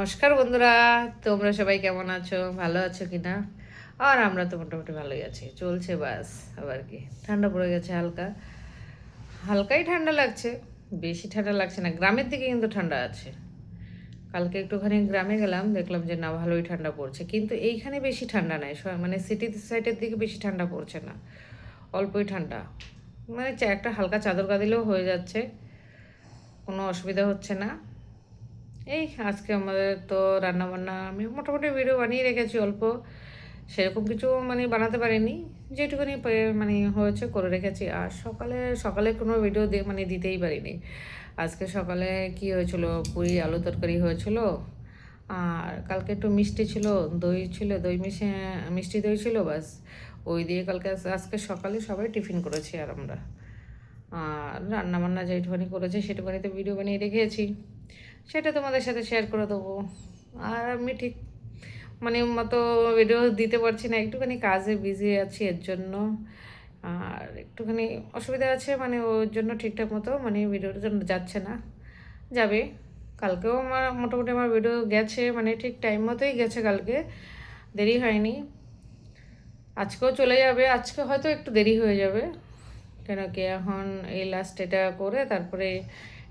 নমস্কার বন্ধুরা, তোমরা সবাই কেমন আছো? ভালো আছো কিনা? আর আমরা তো মোটামুটি ভালোই আছি, চলছে বাস। আবার কি ঠান্ডা পড়ে গেছে, হালকা হালকাই ঠান্ডা লাগছে, বেশি ঠান্ডা লাগছে না। গ্রামের দিকে কিন্তু ঠান্ডা আছে। কালকে একটুখানি গ্রামে গেলাম, দেখলাম যে না, ভালোই ঠান্ডা পড়ছে, কিন্তু এইখানে বেশি ঠান্ডা নাই। মানে সিটি সাইডের দিকে বেশি ঠান্ডা পড়ছে না, অল্পই ঠান্ডা। মানে একটা হালকা চাদর গাদিলেও হয়ে যাচ্ছে, কোনো অসুবিধা হচ্ছে না। এই আজকে আমাদের তো রান্নাবান্না আমি মোটামুটি ভিডিও বানিয়ে রেখেছি, অল্প সেরকম কিছু মানে বানাতে পারিনি, যেটুকুনি মানে হয়েছে করে রেখেছি। আর সকালে সকালে কোনো ভিডিও মানে দিতেই পারিনি। আজকে সকালে কি হয়েছিল, পুরি আলু তরকারি হয়েছিল। আর কালকে একটু মিষ্টি ছিল, দই ছিল, দই মিষ্টি দই ছিল, বাস ওই দিয়ে কালকে আজকে সকালে সবাই টিফিন করেছি। আর আমরা আর রান্নাবান্না যেটুখানি করেছি সেটুখানিতে ভিডিও বানিয়ে রেখেছি, সেটা তোমাদের সাথে শেয়ার করে দেবো। আর আমি ঠিক মানে মতো ভিডিও দিতে পারছি না, একটুখানি কাজে বিজি আছি, এর জন্য। আর একটুখানি অসুবিধা আছে, মানে ওর জন্য ঠিকঠাক মতো মানে ভিডিওর জন্য যাচ্ছে না। যাবে কালকেও আমার মোটামুটি আমার ভিডিও গেছে, মানে ঠিক টাইম মতোই গেছে, কালকে দেরি হয়নি। আজকেও চলে যাবে, আজকে হয়তো একটু দেরি হয়ে যাবে, কেন কি এখন এই লাস্ট এটা করে তারপরে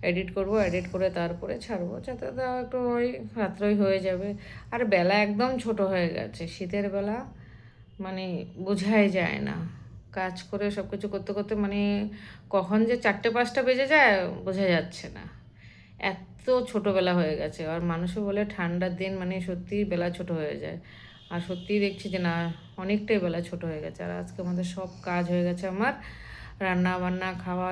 এডিট করব, এডিট করে তারপরে ছাড়বো, যাতে একটু ওই রাত্রই হয়ে যাবে। আর বেলা একদম ছোট হয়ে গেছে, শীতের বেলা মানে বোঝাই যায় না। কাজ করে সব কিছু করতে করতে মানে কখন যে 4টে 5টা বেজে যায় বোঝা যাচ্ছে না, এত ছোটোবেলা হয়ে গেছে। আর মানুষও বলে ঠান্ডার দিন মানে সত্যিই বেলা ছোট হয়ে যায়। আর সত্যিই দেখছি যে না, অনেকটাই বেলা ছোট হয়ে গেছে। আর আজকে আমাদের সব কাজ হয়ে গেছে, আমার রান্না বান্না খাওয়া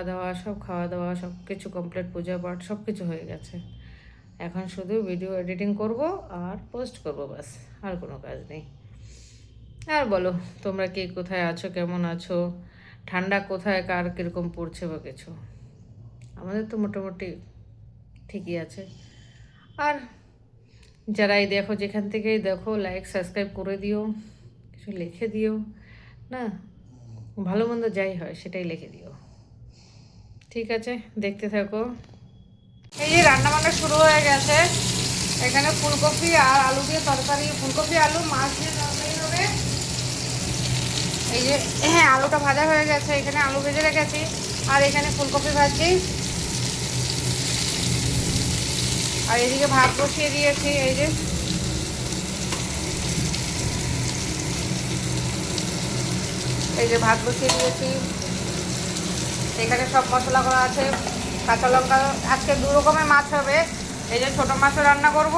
দাওয়া সব কিছু কমপ্লিট, পূজা পাঠ সব কিছু হয়ে গেছে। এখন শুধু ভিডিও এডিটিং করব আর পোস্ট করব, বাস, আর কোনো কাজ নেই। আর বলো, তোমরা কে কোথায় আছো, কেমন আছো? ঠান্ডা কোথায় কার কীরকম পড়ছে বা কিছু? আমাদের তো মোটামুটি ঠিকই আছে। আর যারাই দেখো, যেখান থেকেই দেখো, লাইক সাবস্ক্রাইব করে দিও, কিছু লিখে দিও না, ভালো মন্দ যাই হয় সেটাই লিখে দিও। ঠিক আছে, দেখতে থাকো। এই যে রান্নাবান্না শুরু হয়ে গেছে, এখানে ফুলকপি আর আলু দিয়ে তরকারি, ফুলকপি আলু মাছ দিয়ে তরকারি হবে। এই যে হ্যাঁ, আলুটা ভাজা হয়ে গেছে, এখানে আলু ভেজে রেখেছি, আর এখানে ফুলকপি ভাজছি। আর এদিকে ভাত বসিয়ে দিয়েছি, এই যে ভাত বসিয়ে দিয়েছি। এখানে সব মশলা করা আছে, কাঁচা লঙ্কা। আজকে 2 রকমের মাছ হবে, এই যে ছোটো মাছও রান্না করব,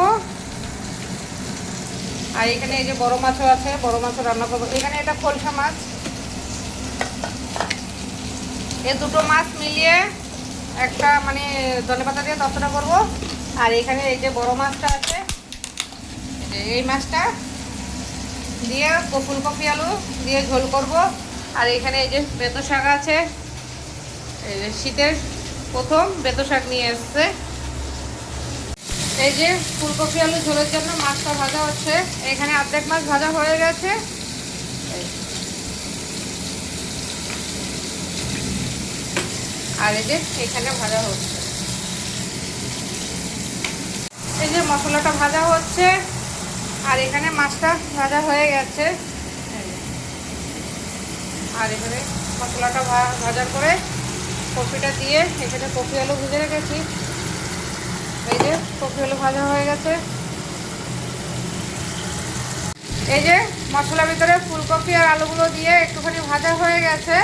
আর এখানে এই যে বড় মাছও আছে, বড় মাছও রান্না করবো। এখানে এটা খলসা মাছ, এই দুটো মাছ মিলিয়ে একটা মানে ধনেপাতা দিয়ে তরকারি করব। আর এখানে এই যে বড় মাছটা আছে, এই মাছটা দিয়ে ফুলকপি আলু দিয়ে ঝোল করব। আর এখানে এই যে বেতো শাক আছে, এই যে শীতের প্রথম বেতো শাক নিয়ে এসছে। এই যে ফুলকপি আলু ঝোলের জন্য মাছটা ভাজা হচ্ছে, এখানে অর্ধেক মাছ ভাজা হয়ে গেছে। আর এই যে এখানে ভাজা হচ্ছে, এই যে মশলাটা ভাজা হচ্ছে, আর এখানে মাছটা ভাজা হয়ে গেছে। আর এখানে মশলাটা ভাজা করে কপিটা দিয়ে, এখানে কপি আলু ভেজে রেখেছি, এই যে কপি আলু ভাজা হয়ে গেছে। এই যে মশলার ভিতরে ফুলকপি আর আলুগুলো দিয়ে একটুখানি ভাজা হয়ে গেছে,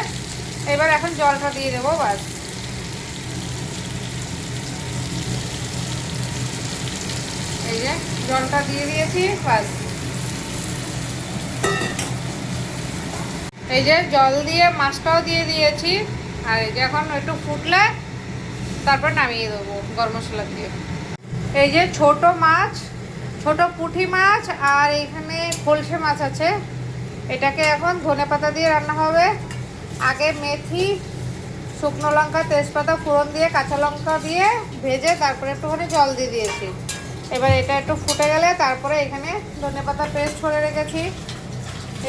এবার এখন জলটা দিয়ে দেবো, বাস। এই যে জলটা দিয়ে দিয়েছি, বাস। এই যে জল দিয়ে মাছটাও দিয়ে দিয়েছি। আর এই যে এখন একটু ফুটলে তারপর নামিয়ে দেবো গরম মশলা দিয়ে। এই যে ছোট মাছ, ছোট পুঁটি মাছ, আর এখানে খলসে মাছ আছে, এটাকে এখন ধনেপাতা দিয়ে রান্না হবে। আগে মেথি, শুকনো লঙ্কা, তেজপাতা ফোড়ন দিয়ে কাঁচা লঙ্কা দিয়ে ভেজে তারপরে একটুখানি জল দিয়ে দিয়েছি। এবার এটা একটু ফুটে গেলে তারপরে এখানে ধনেপাতা পেস্ট করে রেখেছি,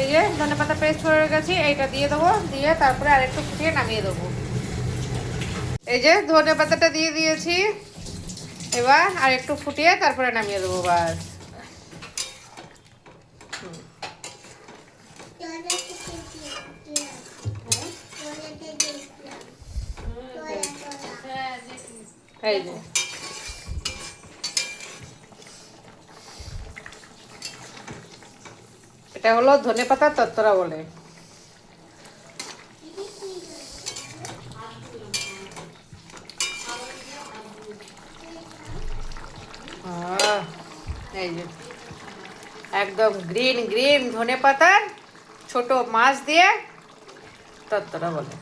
এই যে ধনেপাতা পেস্ট করে রেখেছি, এইটা দিয়ে দেবো, দিয়ে তারপরে আরেকটু ফুটিয়ে নামিয়ে দেবো। এই যে ধনেপাতাটা দিয়ে দিয়েছি, এবার আর একটু ফুটিয়ে তারপরে নামিয়ে দেবো বাস। এই যে এটা হলো ধনেপাতার তত্তরা বলে। এই যে একদম গ্রিন গ্রিন ধনেপাতার ছোট মাছ দিয়ে তত্তরা বলে।